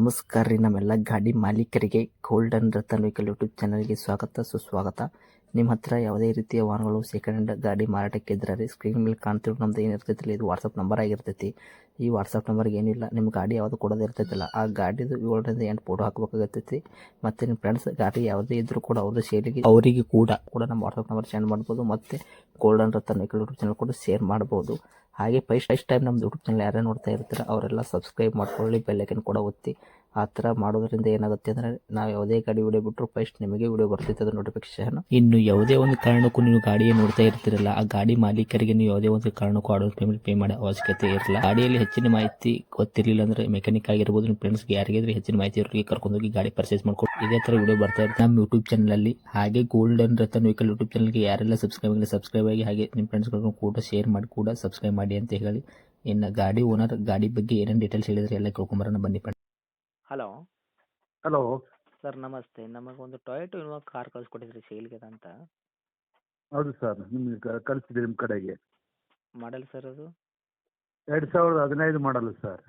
ನಮಸ್ಕಾರ ರೀ ನಮ್ಮೆಲ್ಲ ಗಾಡಿ ಮಾಲೀಕರಿಗೆ ಗೋಲ್ಡನ್ ರತನ್ ವೆಹಿಕಲ್ ಯೂಟ್ಯೂಬ್ ಚಾನಲ್ಗೆ ಸ್ವಾಗತ ಸುಸ್ವಾಗತ. ನಿಮ್ಮ ಹತ್ರ ಯಾವುದೇ ರೀತಿಯ ವಾಹನಗಳು ಸೆಕೆಂಡ್ ಹ್ಯಾಂಡ್ ಗಾಡಿ ಮಾರಾಟಕ್ಕೆ ಇದ್ರೆ ರೀ ಸ್ಕ್ರೀನ್ ಮೇಲೆ ಕಾಣ್ತಿರೋ ನಮ್ದು ಏನಿರ್ತೈತಿಲ್ಲ ಇದು ವಾಟ್ಸಪ್ ನಂಬರ್ ಆಗಿರ್ತೈತಿ. ಈ ವಾಟ್ಸಪ್ ನಂಬರ್ಗೆ ಏನಿಲ್ಲ ನಿಮ್ಮ ಗಾಡಿ ಯಾವುದು ಕೊಡೋದು ಇರ್ತೈತಿಲ್ಲ ಆ ಗಾಡಿದು 7ರಿಂದ 8 ಫೋಟೋ ಹಾಕಬೇಕಾಗತ್ತೈತಿ. ಮತ್ತು ನಿಮ್ಮ ಫ್ರೆಂಡ್ಸ್ ಗಾಡಿ ಯಾವುದೇ ಇದ್ರೂ ಕೂಡ ಅವ್ರದ್ದು ಸೇಲಿಗೆ ಅವರಿಗೆ ಕೂಡ ನಮ್ಮ ವಾಟ್ಸಪ್ ನಂಬರ್ ಸೆಂಡ್ ಮಾಡ್ಬೋದು. ಮತ್ತು golden Ratan vehicle YouTube channel ಕೂಡ ಶೇರ್ ಮಾಡ್ಬೋದು. ಹಾಗೆ ಫಸ್ಟ್ ಟೈಮ್ ನಮ್ಮ ಯೂಟ್ಯೂಬ್ ಚಾನಲ್ ಯಾರೇ ನೋಡ್ತಾ ಇರ್ತಾರೆ ಅವರೆಲ್ಲ ಸಬ್ಸ್ಕ್ರೈಬ್ ಮಾಡ್ಕೊಳ್ಳಿ, ಬೆಲ್ ಐಕನ್ ಕೂಡ ಒತ್ತಿ. ಆ ಥರ ಮಾಡೋದ್ರಿಂದ ಏನಾಗುತ್ತೆ ಅಂದರೆ ನಾವು ಯಾವುದೇ ಗಾಡಿ ವಿಡಿಯೋ ಬಿಟ್ಟರು ಫಸ್ಟ್ ನಿಮಗೆ ವಿಡಿಯೋ ಬರ್ತೈತೆ ಅದು ನೋಟಿಫಿಕೇಶನ್. ಇನ್ನು ಯಾವುದೇ ಒಂದು ಕಾರಣಕ್ಕೂ ನೀವು ಗಾಡಿயை ನೋಡ್ತಾ ಇರ್ತಿರಲ್ಲ ಆ ಗಾಡಿ ಮಾಲೀಕರಿಗೆ ನೀವು ಯಾವುದೇ ಒಂದು ಕಾರಣಕ್ಕೂ ಅಡ್ವಾನ್ಸ್ ಪೇಮೆಂಟ್ ಪೇ ಮಾಡೋ ಅವಶ್ಯಕತೆ ಇರಲ್ಲ. ಗಾಡಿಯಲ್ಲಿ ಹೆಚ್ಚಿನ ಮಾಹಿತಿ ಗೊತ್ತಿರಲಿಲ್ಲ ಅಂದ್ರೆ ಮೆಕ್ಯಾನಿಕ್ ಆಗಿರ್ಬೋದು, ನಿಮ್ಮ ಫ್ರೆಂಡ್ಸ್ಗೆ ಯಾರಿಗಾದ್ರೆ ಹೆಚ್ಚಿನ ಮಾಹಿತಿ ಇರೋರಿಗೆ ಕರ್ಕೊಂಡೋಗಿ ಗಾಡಿ ಪರ್ಚೇಸ್ ಮಾಡ್ಕೊಂಡು ಇದೇ ಥರ ವಿಡಿಯೋ ಬರ್ತಾ ಇರುತ್ತೆ ನಮ್ಮ ಯೂಟ್ಯೂಬ್ ಚಾನಲಲ್ಲಿ. ಹಾಗೆ ಗೋಲ್ಡನ್ ರತನ್ ವೆಹಿಕಲ್ ಯೂಟ್ಯೂಬ್ ಚಾನಲ್ಗೆ ಯಾರೆಲ್ಲ ಸಬ್ಸ್ಕ್ರೈಬ್ ಆಗಿ ಹಾಗೆ ನಿಮ್ಮ ಫ್ರೆಂಡ್ಸ್ಗಳನ್ನು ಕೂಡ ಶೇರ್ ಮಾಡಿ ಕೂಡ ಸಬ್ಸ್ಕ್ರೈಬ್ ಮಾಡಿ ಅಂತ ಹೇಳಿ. ಇನ್ನು ಗಾಡಿ ಓನರ್ ಗಾಡಿ ಬಗ್ಗೆ ಏನೇನು ಡೀಟೇಲ್ಸ್ ಹೇಳಿದ್ರೆ ಎಲ್ಲ ಕೇಳ್ಕೊಂಬರೋಣ ಬನ್ನಿ. ಹಲೋ ಹಲೋ ಸರ್, ನಮಸ್ತೆ. ನಮಗೊಂದು ಟೊಯೋಟೊ ಇನೋವಾ ಕಾರ್ ಕಳಿಸ್ಕೊಟ್ಟಿದ್ರಿ ಸೇಲ್ಗೆ ಅಂತ. ಹೌದು ಸರ್, ನಿಮಗೆ ಕಳಿಸಿದೆ ನಿಮ್ಮ ಕಡೆಗೆ. ಮಾಡಲ್ ಸರ್ ಅದು 2015 ಮಾಡಲು ಸರ್.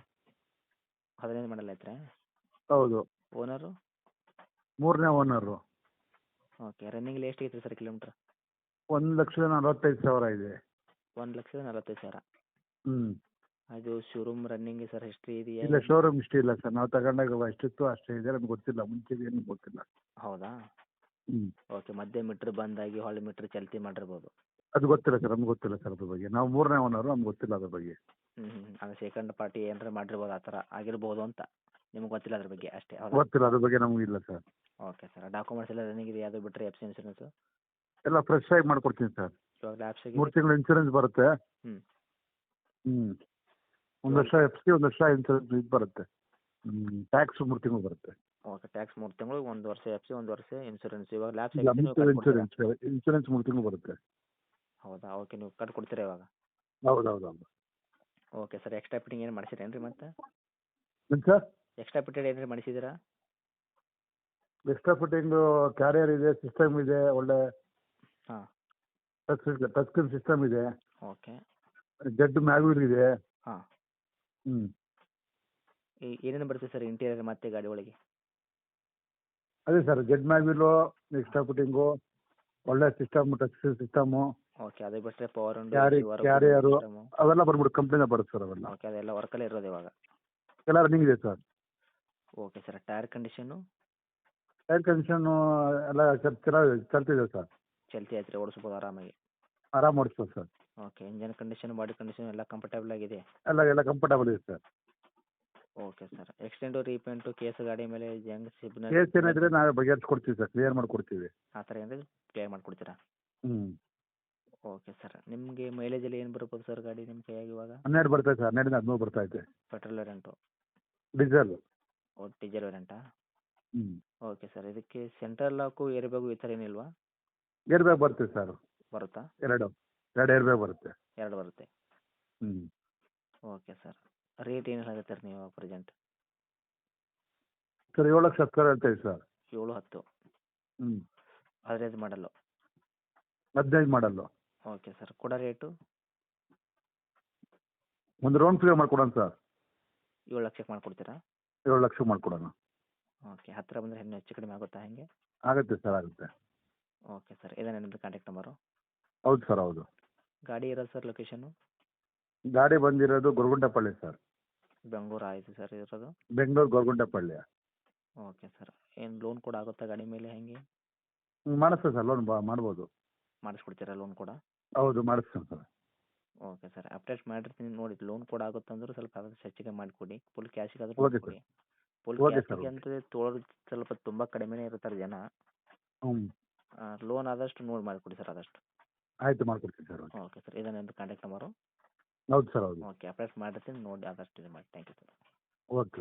15 ಮಾಡಲ್ ಐತ್ರಾ? ಹೌದು. ಓನರು? 3ನೇ ಓನರು. ಓಕೆ. ರನ್ನಿಂಗ್ ಎಷ್ಟು ಐತ್ರಿ ಸರ್ ಕಿಲೋಮೀಟ್ರ್? 1,45,000 ಇದೆ. 1,45,000. ಹ್ಞೂ. ಅದು ಶೋರೂಮ್ ರನ್ನಿಂಗ್ ಸರ್ ಹಿಸ್ಟ್ರಿ ಇದೆಯಾ? ಇಲ್ಲ, ಶೋರೂಮ್ ಇಷ್ಟ ಇಲ್ಲ ಸರ್. ನಾವು ತಗೊಂಡಾಗ ಎಷ್ಟಿತ್ತು ಅಷ್ಟೇ ಇದೆ, ನಮ್ಗೆ ಗೊತ್ತಿಲ್ಲ. ಮುಂಚೆದು ಏನು ಗೊತ್ತಿಲ್ಲ. ಹೌದಾ? ಹ್ಞೂ. ಓಕೆ. ಮಧ್ಯೆ ಮೀಟ್ರ್ ಬಂದಾಗಿ ಹೊಳ್ಳಿ ಮೀಟ್ರ್ ಚಲ್ತಿ ಮಾಡಿರ್ಬೋದು. ಅದು ಗೊತ್ತಿಲ್ಲ ಸರ್, ನಮ್ಗೆ ಗೊತ್ತಿಲ್ಲ ಸರ್ ಅದ್ರ ಬಗ್ಗೆ. ನಾವು 3ನೇ ಓನರು, ನಮ್ಗೆ ಗೊತ್ತಿಲ್ಲ ಅದ್ರ ಬಗ್ಗೆ. ಅದು ಸೆಕೆಂಡ್ ಪಾರ್ಟಿ ಏನಾರ ಮಾಡಿರ್ಬೋದು, ಆ ಥರ ಆಗಿರ್ಬೋದು ಅಂತ ನಿಮ್ಗೆ ಗೊತ್ತಿಲ್ಲ ಅದ್ರ ಬಗ್ಗೆ ಅಷ್ಟೇ? ಗೊತ್ತಿಲ್ಲ, ಅದ್ರ ಬಗ್ಗೆ ನಮಗಿಲ್ಲ ಇಲ್ಲ ಸರ್. Okay sir. ಡಾಕ್ಯುಮೆಂಟ್ಸ್ ಎಲ್ಲ ರನ್ನಿಂಗ್ ಇದೆ, ಅದು ಬಿಟ್ಟರೆ ಎಫ್ ಸಿ ಇನ್ಸೂರೆನ್ಸು ಎಲ್ಲ ಫ್ರೆಶ್ ಆಗಿ ಮಾಡ್ಕೊಡ್ತೀನಿ ಸರ್. ಇವಾಗ ಲ್ಯಾಬ್ಸ್ 3 ತಿಂಗಳು ಇನ್ಸೂರೆನ್ಸ್ ಬರುತ್ತೆ. ಹ್ಞೂ. ಹ್ಞೂ. 1 ವರ್ಷ ಎಫ್ ಸಿ, 1 ವರ್ಷ ಇನ್ಸೂರೆನ್ಸ್ ಇದು ಬರುತ್ತೆ. ಟ್ಯಾಕ್ಸ್ 3 ತಿಂಗಳು ಬರುತ್ತೆ. ಓಕೆ. ಟ್ಯಾಕ್ಸ್ 3 ತಿಂಗಳು, 1 ವರ್ಷ ಎಫ್ ಸಿ, 1 ವರ್ಷ ಇನ್ಸೂರೆನ್ಸ್. ಇವಾಗ ಲ್ಯಾಬ್ಸ್ ಇನ್ಸೂರೆನ್ಸ್ 3 ತಿಂಗಳು ಬರುತ್ತೆ. ಹೌದಾ? ಓಕೆ. ನೀವು ಕಟ್ಕೊಡ್ತೀರಾ ಇವಾಗ? ಹೌದು. Okay sir. ಎಕ್ಸ್ಟ್ರಾ ಫಿಟ್ಟಿಂಗ್ ಏನು ಮಾಡಿಸಿರೇನು ರೀ ಮತ್ತೆ? ಏನು ಸರ್? ಎಕ್ಸ್ಟ್ರಾ ಫಿಟ್ಟೆಡ್ ಏನಾರು ಮಾಡಿಸಿದ್ದೀರಾ? ಎಕ್ಸ್ಟ್ರಾ ಫಿಟ್ಟಿಂಗು ಕ್ಯಾರಿಯರ್ ಇದೆ, ಸಿಸ್ಟಮ್ ಇದೆ, ಒಳ್ಳೆ ಹಾಂ. ಟಚ್ ಸ್ಕ್ರೀನ್ ಸಿಸ್ಟಮ್ ಇದೆ, ಓಕೆ. ಜೆಡ್ ಮ್ಯಾಗ್ವಿಲ್ ಇದೆ. ಹಾಂ. ಹ್ಞೂ. ಏನೇನು ಬರುತ್ತೆ ಸರ್ ಇಂಟೀರಿಯರ್ ಮತ್ತೆ ಗಾಡಿ ಒಳಗೆ? ಅದೇ sir, Z mag wheel, extra fitting, ಒಳ್ಳೆ system, touch screen system. Okay. ಅದು ಬಿಟ್ಟರೆ ಪವರ್ ಕ್ಯಾರಿಯರು ಅವೆಲ್ಲ ಬಂದ್ಬಿಟ್ಟು ಕಂಪ್ನಿನ ಬರುತ್ತೆ ಸರ್ ಅವೆಲ್ಲ. ಓಕೆ. ಅದೆಲ್ಲ ವರ್ಕಲ್ಲೇ ಇರೋದು ಇವಾಗ? ಎಲ್ಲ ರನ್ನಿಂಗ್ ಇದೆ sir. Okay sir. Tyre condition? Air condition ಎಲ್ಲ ಚೆನ್ನಾಗಿ ಚಲ್ತಿದೆ ಸರ್. ಚಲ್ತಿ ಐತ್ರಿ, ಓಡಿಸ್ಬೋದು ಆರಾಮಾಗಿ? ಆರಾಮ್ ಓಡಿಸ್ಬೋದು sir. Okay. Engine condition, body condition ಎಲ್ಲ ಕಂಫರ್ಟೇಬಲ್ ಆಗಿದೆ? ಎಲ್ಲ ಕಂಫರ್ಟೇಬಲ್ ಇದೆ sir. Okay sir. Extend, repaint, case ಗಾಡಿ ಮೇಲೆ ಜಂಗ್ ಸಿಗ್ನಲ್ ಕೇಸ್ ಏನಿದ್ರೆ ನಾವೇ ಬಗೆಹರಿಸ್ಕೊಡ್ತೀವಿ ಸರ್, ಕ್ಲಿಯರ್ ಮಾಡಿಕೊಡ್ತೀವಿ. ಆ ಥರ ಏನಾದ್ರು ಕ್ಲಿಯರ್ ಮಾಡಿಕೊಡ್ತೀರಾ? ಹ್ಞೂ. Okay sir. ನಿಮಗೆ ಮೈಲೇಜಲ್ಲಿ ಏನು ಬರ್ಬೋದು ಸರ್ ಗಾಡಿ ನಿಮ್ಮ ಕೈಯಾಗಿ ಇವಾಗ? 12 ಬರ್ತೈತೆ ಸರ್, 12ರಿಂದ 13 ಬರ್ತೈತೆ. Petrol variant? ಡೀಸೆಲ್. ಓ, ಡೀಸೆಲ್ ವೇರಿಯಂಟಾ? ಹ್ಞೂ. Okay sir. ಇದಕ್ಕೆ ಸೆಂಟ್ರಲ್ ಲಾಕು, ಏರ್ ಬ್ಯಾಗು ಈ ಥರ ಏನಿಲ್ವಾ? ಏರ್ ಬ್ಯಾಗ್ ಬರುತ್ತೆ ಸರ್. ಬರುತ್ತಾ? 2 ಏರ್ ಬ್ಯಾಗ್ ಬರುತ್ತೆ. 2 ಬರುತ್ತೆ. ಹ್ಞೂ. Okay sir. ರೇಟ್ ಏನು ಹೇಳ್ತಾರೆ ನೀವು ಪ್ರೆಸೆಂಟ್? ಸರ್ 7,10,000 ಹೇಳ್ತೇವೆ ಸರ್. 7-10? ಹ್ಞೂ. 15 ಮಾಡಲು? 15 ಮಾಡಲ್ಲು. Okay sir. ಕೊಡೋ ರೇಟು? ಒಂದು ರೌಂಡ್ ಫಿಗರ್ ಮಾಡ್ಕೊಡೋಣ ಸರ್. 7 ಲಕ್ಷಕ್ಕೆ ಮಾಡಿಕೊಡ್ತೀರಾ? 7 ಲಕ್ಷ ಮಾಡ್ಕೊಡೋಣ. ಓಕೆ. ಹತ್ತಿರ ಬಂದರೆ ಇನ್ನೂ ಹೆಚ್ಚು ಕಡಿಮೆ ಆಗುತ್ತಾ ಹೇಗೆ? ಆಗುತ್ತೆ ಸರ್, ಆಗುತ್ತೆ. Okay sir. ಇದೇನಾ ನಿಮ್ಮದು ಕಾಂಟ್ಯಾಕ್ಟ್ ನಂಬರು? ಹೌದು ಸರ್, ಹೌದು. ಗಾಡಿ ಇರೋದು ಸರ್ ಲೊಕೇಶನು? ಗಾಡಿ ಬಂದಿರೋದು ಗೊರಗುಂಟೆಪಳ್ಳಿ ಸರ್. ಬೆಂಗಳೂರು ಆಯಿತು ಸರ್ ಇರೋದು? ಬೆಂಗಳೂರು ಗೊರಗುಂಟೆಪಳ್ಳಿ. Okay sir. ಏನು ಲೋನ್ ಕೂಡ ಆಗುತ್ತಾ ಗಾಡಿ ಮೇಲೆ ಹೇಗೆ? ಮಾಡಿಸ್ತೇವೆ ಸರ್, ಲೋನ್ ಮಾಡ್ಬೋದು. ಮಾಡಿಸ್ಕೊಡ್ತೀರಾ ಲೋನ್ ಕೂಡ? ಹೌದು, ಮಾಡಿಸ್ತೇನೆ ಸರ್. Okay sir. ಅಪ್ಡೇಟ್ ಮಾಡಿರ್ತೀನಿ ನೋಡಿ. ಲೋನ್ ಕೂಡ ಆಗುತ್ತಂದ್ರೆ ಸ್ವಲ್ಪ ಆದಷ್ಟು ಹೆಚ್ಚಿಗೆ ಮಾಡಿಕೊಡಿ. ಫುಲ್ ಕ್ಯಾಶಿಗಾದರೂ ಓಕೆ ಕೊಡಿ. ಸರ್. Full okay sir. ಕ್ಯಾಶಿಗೆ ಅಂದರೆ ತೊಗೊಳೋದು ಸ್ವಲ್ಪ ತುಂಬ ಕಡಿಮೆನೇ ಇರ್ತಾರೆ ಜನ. ಹ್ಞೂ. ಲೋನ್ ಆದಷ್ಟು ನೋಡಿ ಮಾಡಿಕೊಡಿ ಸರ್ ಆದಷ್ಟು. ಆಯಿತು, ಮಾಡ್ಕೊಡ್ತೀನಿ ಸರ್. ಓಕೆ. Okay sir. ಇದೇ ನಿಮ್ಮದು ಕಾಂಟ್ಯಾಕ್ಟ್ ನಂಬರು? ಹೌದು ಸರ್, ಹೌದು. ಓಕೆ. ಅಪ್ಡೇಟ್ ಮಾಡಿರ್ತೀನಿ ನೋಡಿ, ಆದಷ್ಟು ಇದು ಮಾಡಿ. Thank you sir. ಓಕೆ.